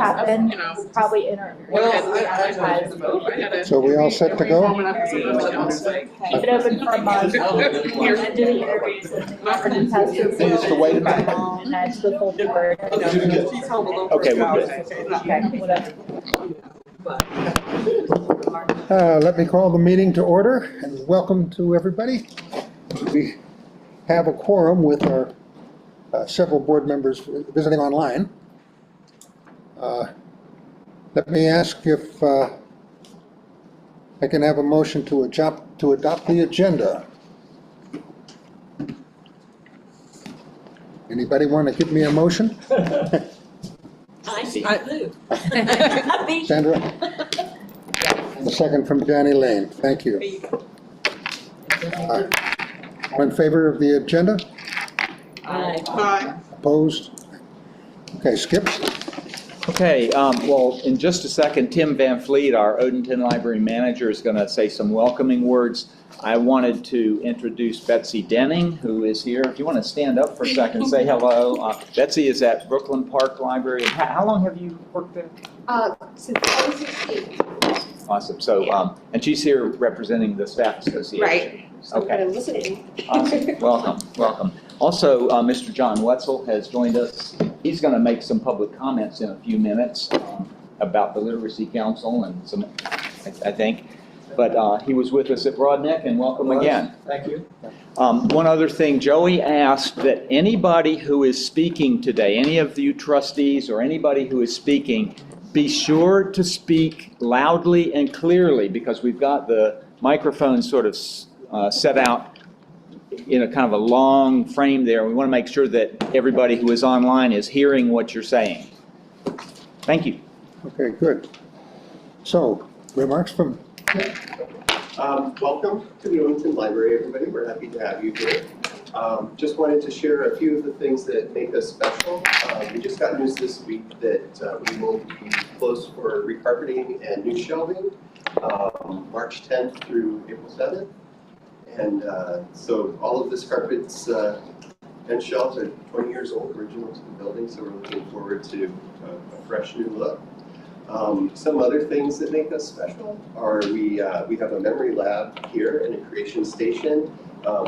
happen, You know. we'll probably advertise. So we all set to go? Keep it open for a month. Do the interviews and the governance has to. They used to wait a minute. And that's the full board. Okay, we're good. Okay, whatever. Let me call the meeting to order and welcome to everybody. We have a quorum with our several board members visiting online. Let me ask if I can have a motion to adopt the agenda. Anybody want to give me a motion? Sandra? A second from Danny Lane. Thank you. All in favor of the agenda? Aye. Opposed? Okay, Skip? Okay, well, in just a second, Tim Van Fleet, our Odenton Library Manager, is going to say some welcoming words. I wanted to introduce Betsy Denning, who is here. If you want to stand up for a second, say hello. Betsy is at Brooklyn Park Library. How long have you worked there? Since 2016. Awesome. So, and she's here representing the Staff Association. Right. So Okay. I'm listening. Awesome. Welcome. Also, Mr. John Wetzel has joined us. He's going to make some public comments in a few minutes about the Literacy Council and some, I think. But he was with us at Broadneck, and welcome again. Thank you. One other thing, Joey asked that anybody who is speaking today, any of you trustees or anybody who is speaking, be sure to speak loudly and clearly, because we've got the microphone sort of set out in a kind of a long frame there. We want to make sure that everybody who is online is hearing what you're saying. Thank you. Okay, good. So, remarks from... Welcome to the Odenton Library, everybody. We're happy to have you here. Just wanted to share a few of the things that make us special. We just got news this week that we will be closed for recarpeting and new shelving March 10th through April 7th. And so all of this carpets and shelves are 20 years old, original to the building, so we're looking forward to a fresh new look. Some other things that make us special are we have a memory lab here and a creation station.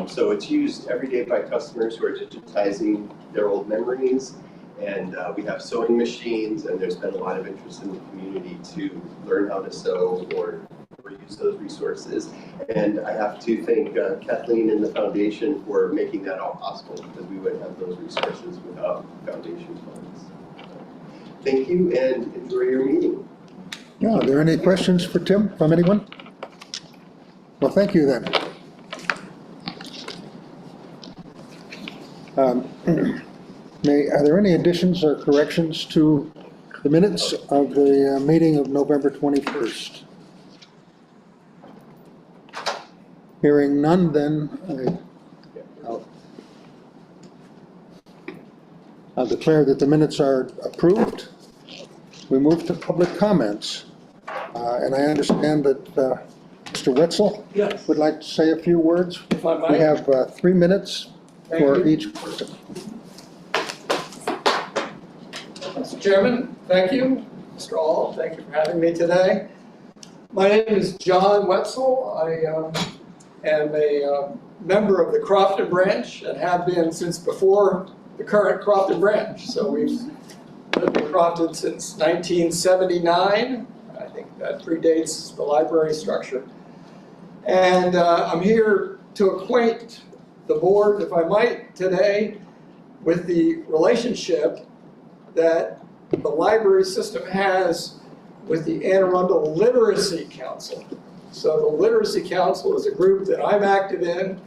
So it's used every day by customers who are digitizing their old memories. And we have sewing machines, and there's been a lot of interest in the community to learn how to sew or use those resources. And I have to thank Kathleen and the foundation for making that all possible, because we wouldn't have those resources without foundation funds. Thank you, and enjoy your meeting. Yeah, are there any questions for Tim from anyone? Well, thank you then. Are there any additions or corrections to the minutes of the meeting of November 21st? Hearing none, then I'll declare that the minutes are approved. We move to public comments. And I understand that Mr. Wetzel Yes. would like to say a few words. If I might. We have 3 minutes Thank for you. each person. Mr. Chairman, thank you. Mr. All, thank you for having me today. My name is John Wetzel. I am a member of the Crofton branch and have been since before the current Crofton branch. So we've lived in Crofton since 1979. I think that predates the library structure. And I'm here to acquaint the board, if I might, today with the relationship that the library system has with the Anne Arundel Literacy Council. So the Literacy Council is a group that I'm active in,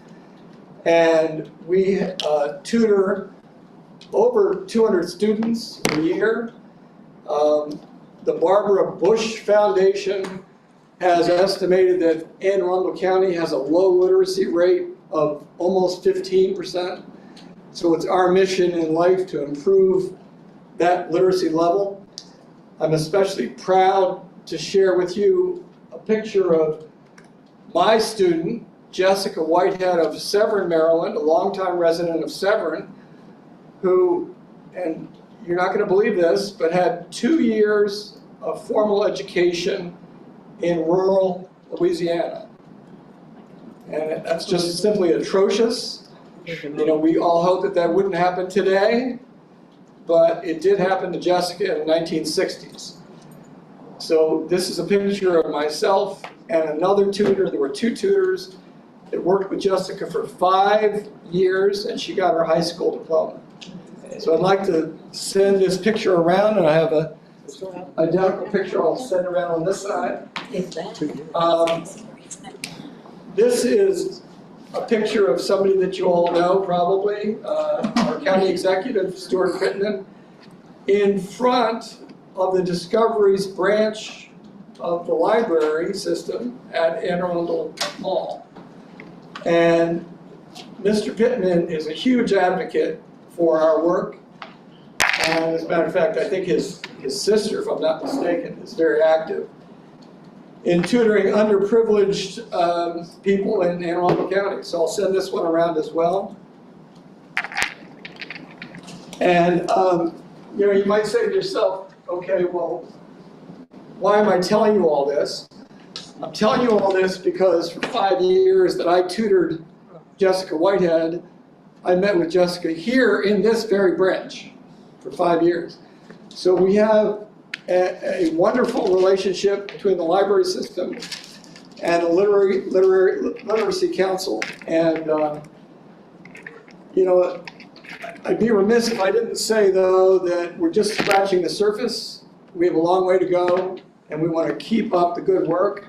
and we tutor over 200 students a year. The Barbara Bush Foundation has estimated that Anne Arundel County has a low literacy rate of almost 15%. So it's our mission in life to improve that literacy level. I'm especially proud to share with you a picture of my student, Jessica Whitehead of Severn, Maryland, a longtime resident of Severn, who, and you're not gonna believe this, but had 2 years of formal education in rural Louisiana. And that's just simply atrocious. You know, we all hope that that wouldn't happen today, but it did happen to Jessica in the 1960s. So this is a picture of myself and another tutor. There were 2 tutors that worked with Jessica for 5 years, and she got her high school diploma. So I'd like to send this picture around, and I have a identical picture I'll send around on this side. This is a picture of somebody that you all know probably, our county executive, Stuart Crittenden, in front of the Discoveries branch of the library system at Anne Arundel Mall. And Mr. Pittman is a huge advocate for our work. And as a matter of fact, I think his sister, if I'm not mistaken, is very active in tutoring underprivileged people in Anne Arundel County. So I'll send this one around as well. And you know, you might say to yourself, okay, well, why am I telling you all this? I'm telling you all this because for 5 years that I tutored Jessica Whitehead, I met with Jessica here in this very branch for 5 years. So we have a wonderful relationship between the library system and the Literacy Council. And, you know, I'd be remiss if I didn't say, though, that we're just scratching the surface. We have a long way to go, and we want to keep up the good work.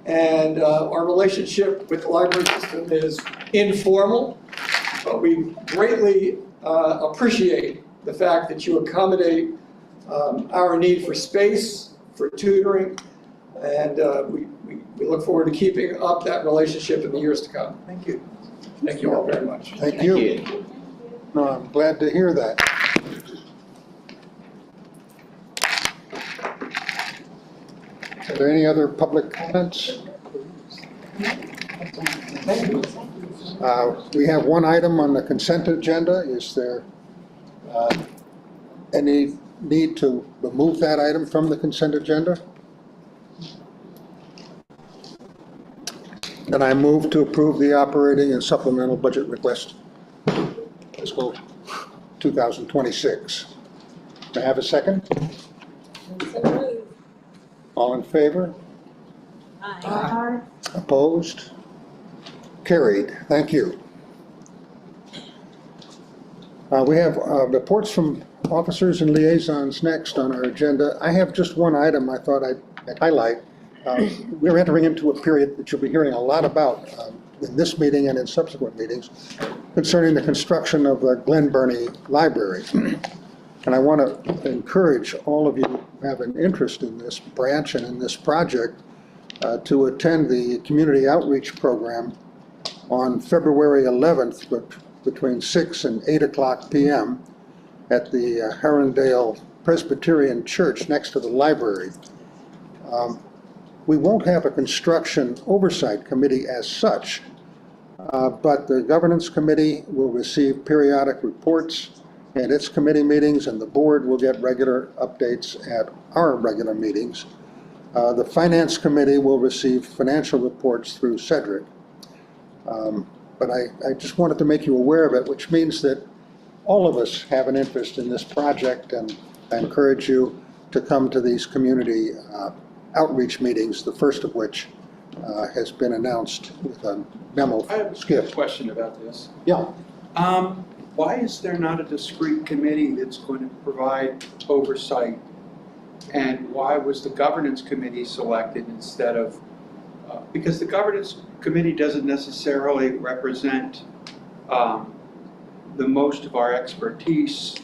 And our relationship with the library system is informal, but we greatly appreciate the fact that you accommodate our need for space, for tutoring, and we look forward to keeping up that relationship in the years to come. Thank you. Thank you all very much. Thank you. No, I'm glad to hear that. Are there any other public comments? We have one item on the consent agenda. Is there any need to remove that item from the consent agenda? Then I move to approve the operating and supplemental budget request fiscal 2026. May I have a second? All in favor? Aye. Opposed? Carried. Thank you. We have reports from officers and liaisons next on our agenda. I have just one item I thought I'd highlight. We're entering into a period that you'll be hearing a lot about in this meeting and in subsequent meetings concerning the construction of the Glen Burnie Library. And I want to encourage all of you who have an interest in this branch and in this project to attend the community outreach program on February 11th between 6 and 8 o'clock p.m. at the Herondale Presbyterian Church next to the library. We won't have a construction oversight committee as such, but the governance committee will receive periodic reports at its committee meetings, and the board will get regular updates at our regular meetings. The finance committee will receive financial reports through Cedric. But I just wanted to make you aware of it, which means that all of us have an interest in this project, and I encourage you to come to these community outreach meetings, the first of which has been announced with a memo. I have a Skip. question about this. Yeah. Why is there not a discrete committee that's going to provide oversight? And why was the governance committee selected instead of, because the governance committee doesn't necessarily represent the most of our expertise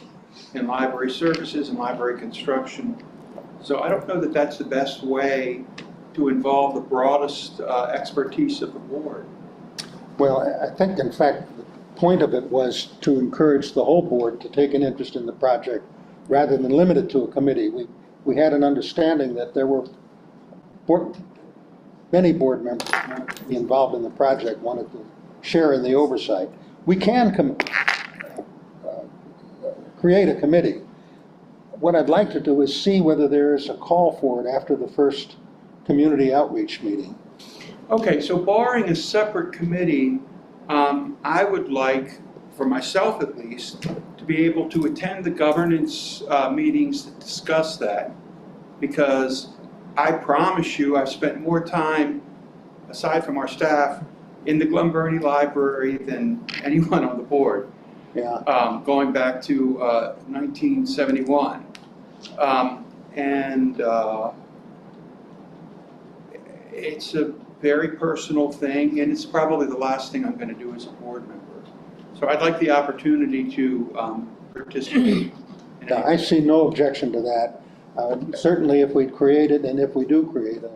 in library services and library construction. So I don't know that that's the best way to involve the broadest expertise of the board. Well, I think, in fact, the point of it was to encourage the whole board to take an interest in the project rather than limit it to a committee. We had an understanding that there were many board members who wanted to be involved in the project, wanted to share in the oversight. We can create a committee. What I'd like to do is see whether there's a call for it after the first community outreach meeting. Okay, so barring a separate committee, I would like, for myself at least, to be able to attend the governance meetings to discuss that. Because I promise you, I've spent more time, aside from our staff, in the Glen Burnie Library than anyone on the board, Yeah, going back to 1971. It's a very personal thing, and it's probably the last thing I'm going to do as a board member. So I'd like the opportunity to participate. yeah, I see no objection to that. Certainly if we create it, and if we do create a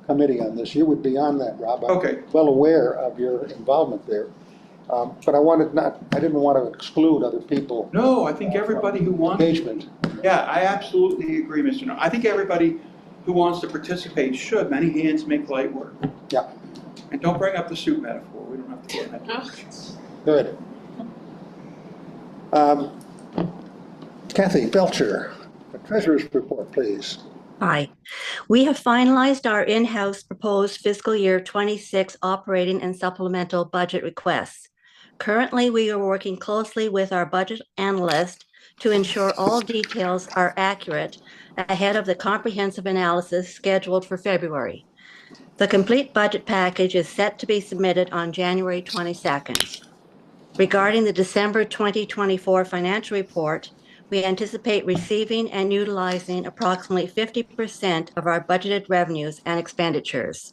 committee on this, you would be on that, Rob. I'm Okay. well aware of your involvement there. But I didn't want to exclude other people. No, I think everybody who wants, Engagement. yeah, I absolutely agree, Mr. No. I think everybody who wants to participate should. Many hands make light work. Yeah, And don't bring up the soup metaphor. We don't have to get in that direction. good. Kathy Belcher, the treasurer's report, please. Hi. We have finalized our in-house proposed fiscal year 26 operating and supplemental budget requests. Currently, we are working closely with our budget analyst to ensure all details are accurate ahead of the comprehensive analysis scheduled for February. The complete budget package is set to be submitted on January 22nd. Regarding the December 2024 financial report, we anticipate receiving and utilizing approximately 50% of our budgeted revenues and expenditures.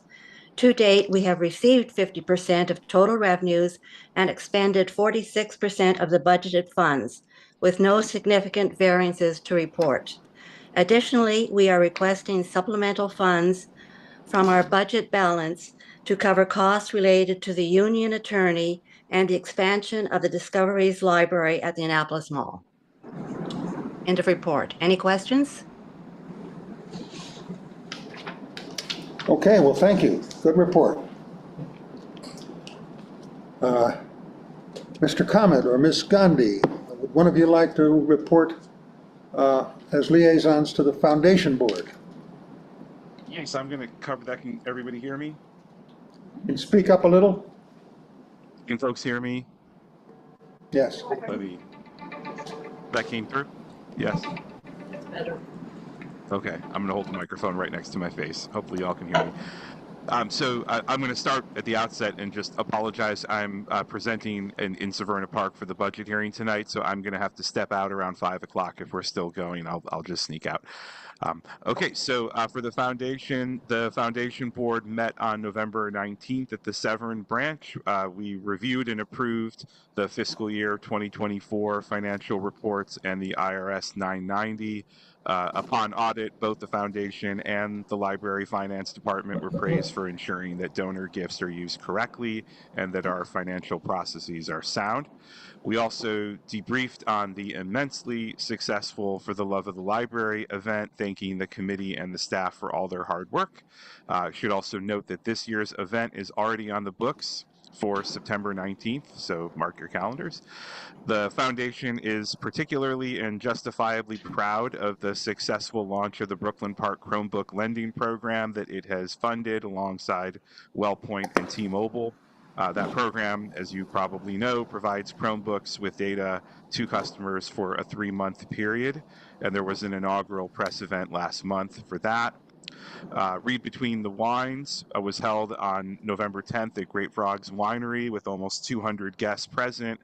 To date, we have received 50% of total revenues and expended 46% of the budgeted funds, with no significant variances to report. Additionally, we are requesting supplemental funds from our budget balance to cover costs related to the union attorney and the expansion of the Discoveries Library at the Annapolis Mall. End of report. Any questions? Okay, well, thank you. Good report. Mr. Comet or Ms. Gandhi, would one of you like to report as liaisons to the foundation board? Yes, I'm going to cover that. Can everybody hear me? Can you speak up a little? Can folks hear me? Yes. That came through? Yes. Okay, I'm going to hold the microphone right next to my face. Hopefully y'all can hear me. I'm going to start at the outset and just apologize. I'm presenting in Severna Park for the budget hearing tonight, so I'm going to have to step out around 5 o'clock. If we're still going, I'll just sneak out. Okay, so for the foundation board met on November 19th at the Severn branch. We reviewed and approved the fiscal year 2024 financial reports and the IRS 990. Upon audit, both the foundation and the library finance department were praised for ensuring that donor gifts are used correctly and that our financial processes are sound. We also debriefed on the immensely successful For the Love of the Library event, thanking the committee and the staff for all their hard work. Should also note that this year's event is already on the books for September 19th, so mark your calendars. The foundation is particularly and justifiably proud of the successful launch of the Brooklyn Park Chromebook lending program that it has funded alongside WellPoint and T-Mobile. That program, as you probably know, provides Chromebooks with data to customers for a 3-month period, and there was an inaugural press event last month for that. Read Between the Wines was held on November 10th at Great Frogs Winery with almost 200 guests present,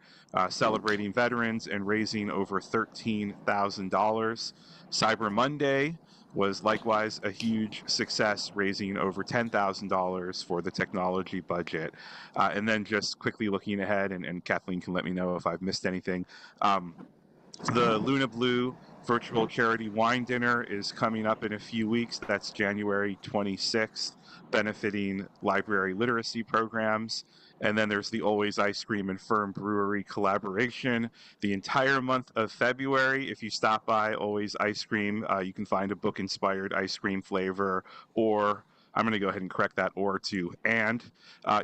celebrating veterans and raising over $13,000. Cyber Monday was likewise a huge success, raising over $10,000 for the technology budget. And then just quickly looking ahead, and Kathleen can let me know if I've missed anything. The Luna Blue virtual charity wine dinner is coming up in a few weeks. That's January 26th, benefiting library literacy programs. And then there's the Always Ice Cream and Firm Brewery collaboration. The entire month of February, if you stop by Always Ice Cream, you can find a book-inspired ice cream flavor or I'm going to go ahead and correct that or to and.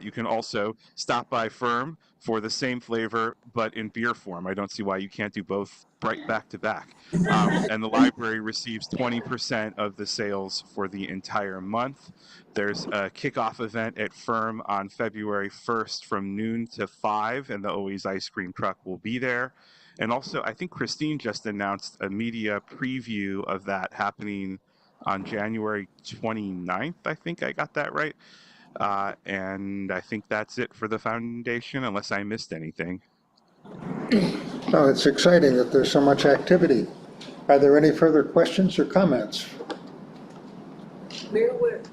You can also stop by Firm for the same flavor, but in beer form. I don't see why you can't do both right back to back. And the library receives 20% of the sales for the entire month. There's a kickoff event at Firm on February 1st from noon to 5, and the Always Ice Cream truck will be there. And also, I think Christine just announced a media preview of that happening on January 29th. I think I got that right. And I think that's it for the foundation, unless I missed anything. Oh, it's exciting that there's so much activity. Are there any further questions or comments?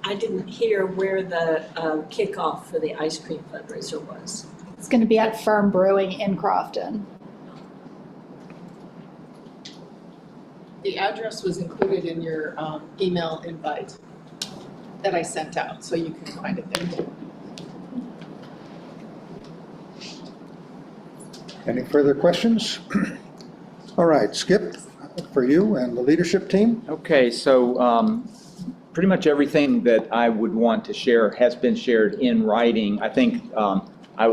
I didn't hear where the kickoff for the ice cream fundraiser was. It's going to be at Firm Brewing in Crofton. The address was included in your email invite that I sent out, so you can find it there. Any further questions? All right, Skip, for you and the leadership team. Okay, so pretty much everything that I would want to share has been shared in writing. I think I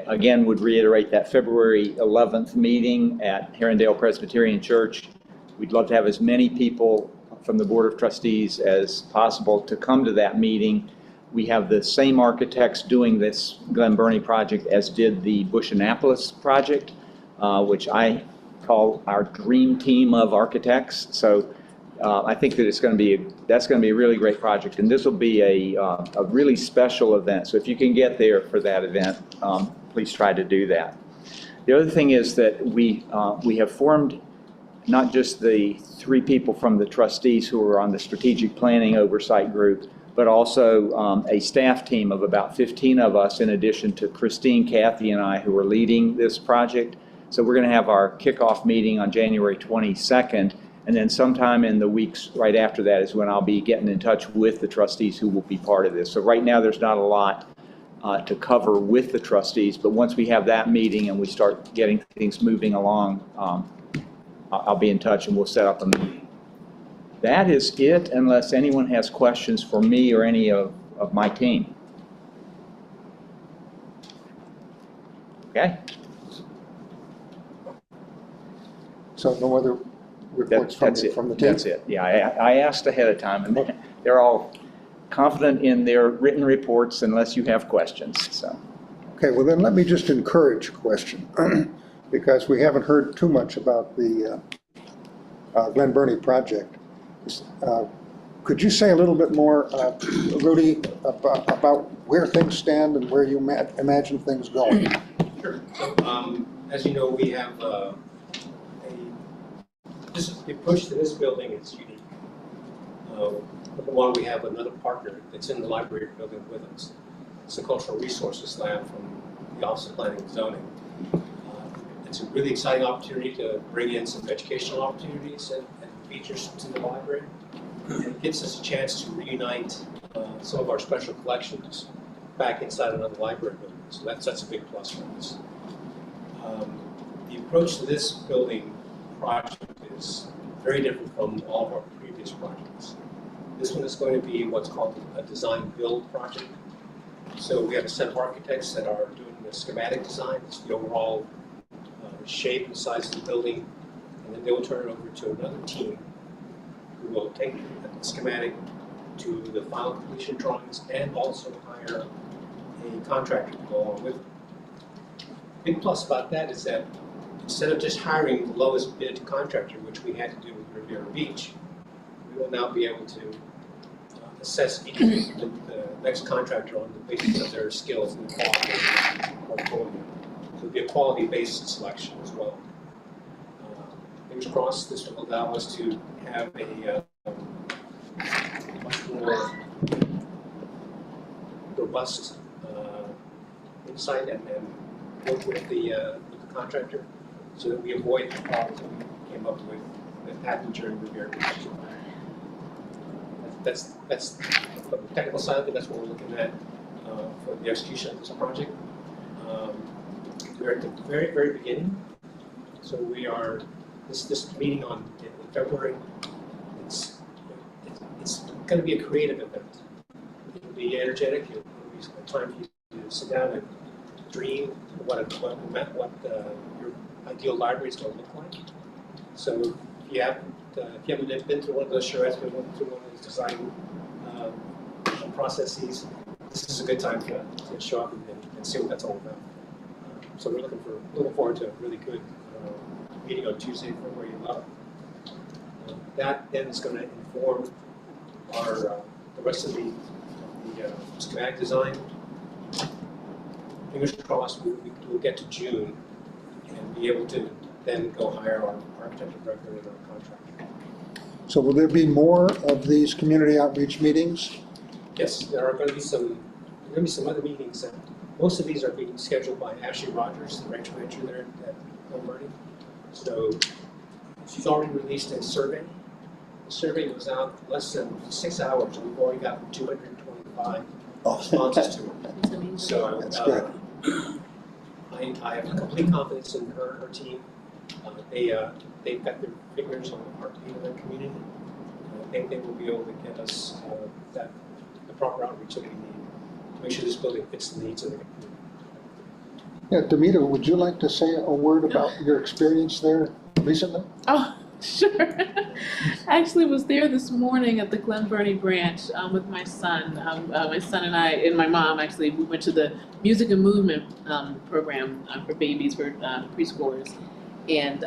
again would reiterate that February 11th meeting at Herondale Presbyterian Church. We'd love to have as many people from the Board of Trustees as possible to come to that meeting. We have the same architects doing this Glen Burnie project as did the Bush Annapolis project, which I call our dream team of architects. So I think that that's going to be a really great project, and this will be a really special event. So if you can get there for that event, please try to do that. The other thing is that we have formed not just the 3 people from the trustees who are on the strategic planning oversight group, but also a staff team of about 15 of us, in addition to Christine, Kathy, and I, who are leading this project. So we're going to have our kickoff meeting on January 22nd, and then sometime in the weeks right after that is when I'll be getting in touch with the trustees who will be part of this. So right now there's not a lot to cover with the trustees, but once we have that meeting and we start getting things moving along, I'll be in touch and we'll set up a meeting. That is it, unless anyone has questions for me or any of my team. Okay? So no other reports from That's it. the team? That's it. Yeah, I asked ahead of time, and they're all confident in their written reports unless you have questions. So. Okay, well then let me just encourage a question, because we haven't heard too much about the Glen Burnie project. Could you say a little bit more, Rudy, about where things stand and where you imagine things going? Sure. So, as you know, we have the approach to this building is unique. Number one, we have another partner that's in the library building with us. It's the Cultural Resources Lab from the Office of Planning and Zoning. It's a really exciting opportunity to bring in some educational opportunities and features to the library. And it gives us a chance to reunite some of our special collections back inside another library building. So that's a big plus for us. The approach to this building project is very different from all of our previous projects. This one is going to be what's called a design build project. So we have a set of architects that are doing the schematic design, it's the overall shape and size of the building, and then they will turn it over to another team who will take the schematic to the final completion drawings and also hire a contractor to go along with it. Big plus about that is that instead of just hiring the lowest bid contractor, which we had to do with Riviera Beach, we will now be able to assess the next contractor on the basis of their skills and quality of their portfolio. So it'll be a quality-based selection as well. Fingers crossed, this will allow us to have a much more robust insight and work with the contractor so that we avoid the problems that we came up with that happened during Riviera Beach. That's from the technical side of it, that's what we're looking at for the execution of this project. We're at the very, very beginning. So we are, this meeting in February, it's going to be a creative event. be energetic. It'll be some time for you to sit down and dream what your ideal library is going to look like. So if you haven't been through one of those charrettes, been through one of those design processes, this is a good time to show up and see what that's all about. So we're looking forward to a really good meeting on Tuesday, February 11th. That then is going to inform our the rest of the schematic design. Fingers crossed, we'll get to June and be able to then go hire our architect of record and our contractor. So will there be more of these community outreach meetings? Yes, there are going to be some other meetings. Most of these are being scheduled by Ashley Rogers, the ranch manager there at Glen Burnie. So she's already released a survey. The survey was out less than 6 hours, and we've already got 225 responses to it. So That's good. I have complete confidence in her team. They've got their fingers on the heartbeat of their community. I think they will be able to get us the proper outreach that we need to make sure this building fits the needs of the community. Yeah, Demita, would you like to say a word about your experience there recently? Oh, sure. I actually was there this morning at the Glen Burnie branch with my son. My son and I, and my mom actually, we went to the Music and Movement program for babies, for preschoolers. And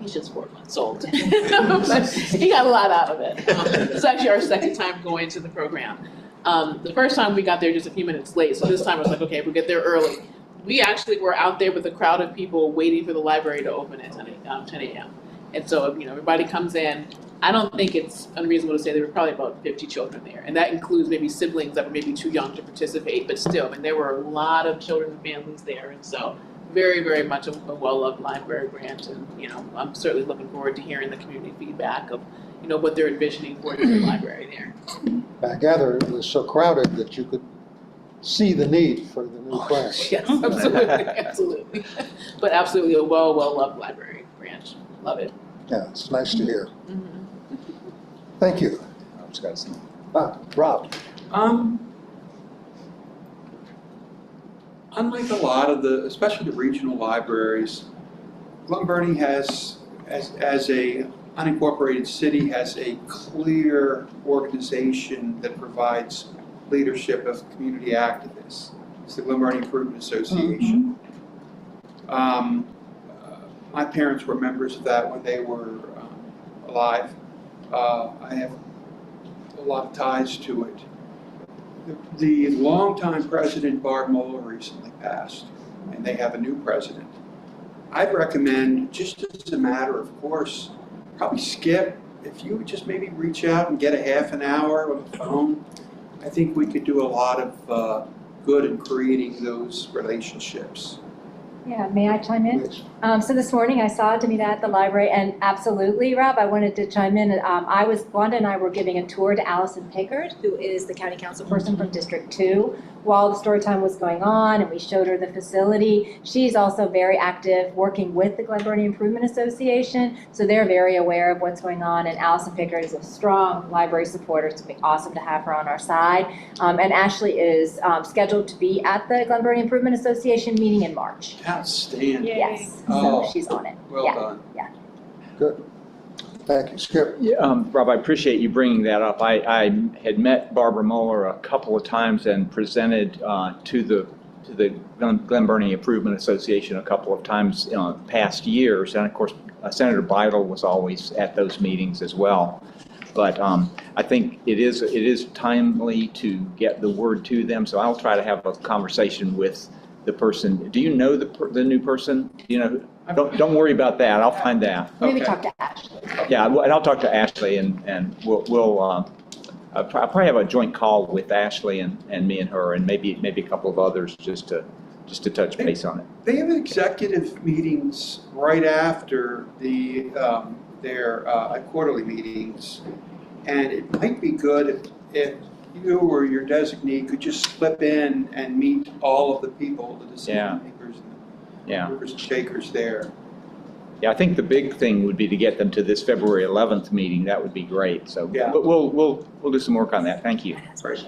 he's just 4 months old. But he got a lot out of it. It's actually our second time going to the program. The first time we got there just a few minutes late, so this time I was like, okay, we'll get there early. We actually were out there with a crowd of people waiting for the library to open at 10 a.m. And so, everybody comes in. I don't think it's unreasonable to say there were probably about 50 children there. And that includes maybe siblings that were maybe too young to participate, but still, there were a lot of children and families there. And so, very, very much a well-loved library branch. And, I'm certainly looking forward to hearing the community feedback of, what they're envisioning for the library there. I gather it was so crowded that you could see the need for the new class. Yes, absolutely, absolutely. But absolutely a well-loved library branch. Love it. Yeah, it's nice to hear. Mm-hmm. Thank you. Rob. Unlike a lot of especially the regional libraries, Glen Burnie has, as a unincorporated city, has a clear organization that provides leadership of community activists. It's the Glen Burnie Improvement Association. My parents were members of that when they were alive. I have a lot of ties to it. The longtime president, Barb Moeller, recently passed, and they have a new president. I'd recommend, just as a matter of course, probably Skip, if you would just maybe reach out and get a half an hour on the phone. I think we could do a lot of good in creating those relationships. Yeah, may I chime in? Please. So this morning I saw Demita at the library, and absolutely, Rob, I wanted to chime in. Wanda and I were giving a tour to Allison Pickard, who is the county council person from District 2, while the story time was going on, and we showed her the facility. She's also very active working with the Glen Burnie Improvement Association, so they're very aware of what's going on, and Allison Pickard is a strong library supporter. It's going to be awesome to have her on our side. And Ashley is scheduled to be at the Glen Burnie Improvement Association meeting in March. Outstanding. Yes, Oh, so she's on it. Well Yeah. done. Good. Thank you. Skip. Yeah, Rob, I appreciate you bringing that up. I had met Barbara Mueller a couple of times and presented to the Glen Burnie Improvement Association a couple of times in past years. And of course, Senator Bidle was always at those meetings as well. But I think it is timely to get the word to them. So I'll try to have a conversation with the person. Do you know the new person? Don't worry about that. I'll find that. Maybe Okay. talk to Ashley. Yeah, and I'll talk to Ashley, and we'll I'll probably have a joint call with Ashley and me and her, and maybe a couple of others just to touch base on it. They have executive meetings right after their quarterly meetings, and it might be good if you or your designee could just slip in and meet all of the people, the decision makers, and the movers and shakers there. Yeah, I think the big thing would be to get them to this February 11th meeting. That would be great. So, Yeah. but we'll do some work on that. Thank you. Right.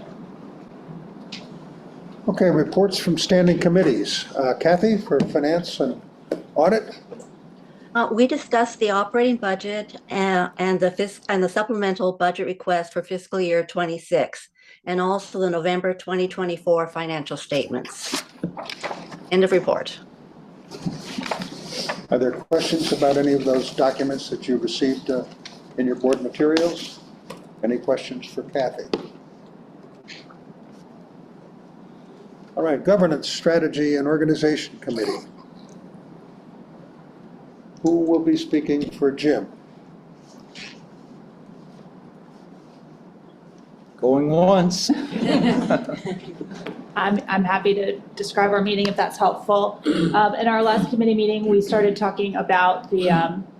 Okay, reports from standing committees. Kathy for Finance and Audit? We discussed the operating budget and the supplemental budget request for fiscal year 26, and also the November 2024 financial statements. End of report. Are there questions about any of those documents that you received in your board materials? Any questions for Kathy? All right, Governance, Strategy, and Organization Committee. Who will be speaking for Jim? Going once. I'm happy to describe our meeting if that's helpful. In our last committee meeting, we started talking about the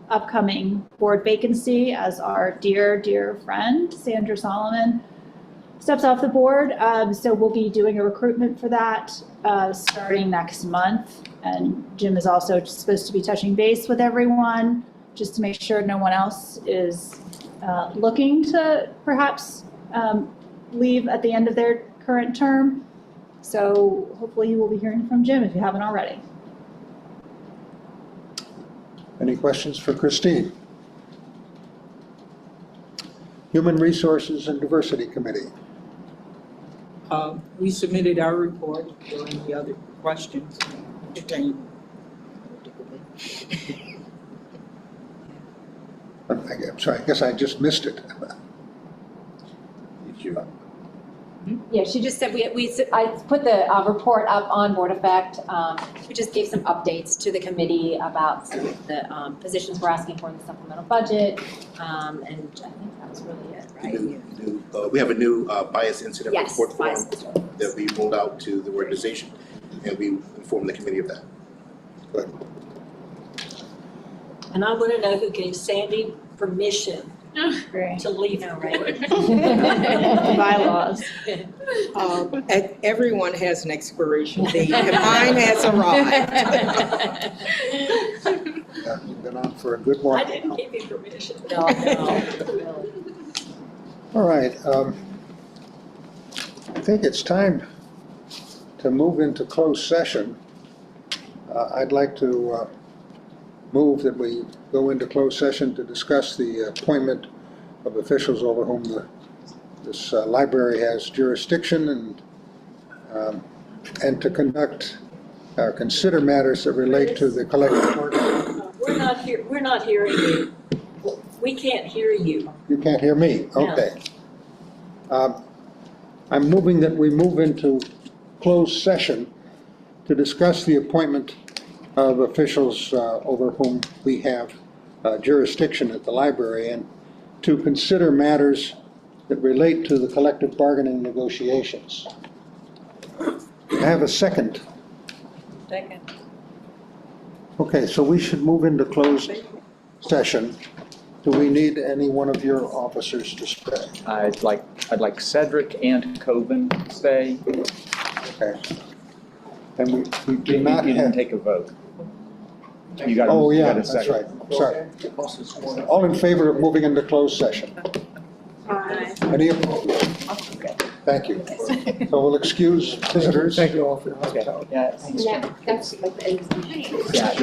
upcoming board vacancy as our dear friend, Sandra Solomon, steps off the board. So we'll be doing a recruitment for that starting next month. And Jim is also supposed to be touching base with everyone just to make sure no one else is looking to perhaps leave at the end of their current term. So hopefully you will be hearing from Jim if you haven't already. Any questions for Christine? Human Resources and Diversity Committee. We submitted our report. If there are any other questions, entertain. I'm sorry, I guess I just missed it. Did you? Yeah, she just said, I put the report up on Board Effect. We just gave some updates to the committee about some of the positions we're asking for in the supplemental budget. And I think that was really it, right? We have a new bias incident Yes, report bias form that we rolled out to the organization, and we informed the committee of that. Good. And I want to know who gave Sandy permission to leave. Bylaws. Everyone has an expiration date, and mine has arrived. Yeah, you've been on for a good while. I didn't give you permission. No. All right. I think it's time to move into closed session. I'd like to move that we go into closed session to discuss the appointment of officials over whom this library has jurisdiction and to conduct or consider matters that relate to the collective bargaining. We're not hearing you. We can't hear you. You can't hear me? Okay. I'm moving that we move into closed session to discuss the appointment of officials over whom we have jurisdiction at the library and to consider matters that relate to the collective bargaining negotiations. I have a second. Second. Okay, so we should move into closed session. Do we need any one of your officers to stay? I'd like Cedric and Coben to stay. Okay. And we do not You didn't have. take a vote. You got Oh, you yeah, got a that's second. right. Sorry. All in favor of moving into closed session? Any opposed? Thank you. So we'll excuse visitors. Thank you all for your hospitality. Yeah, thanks, Jim. That's like the end. Yeah.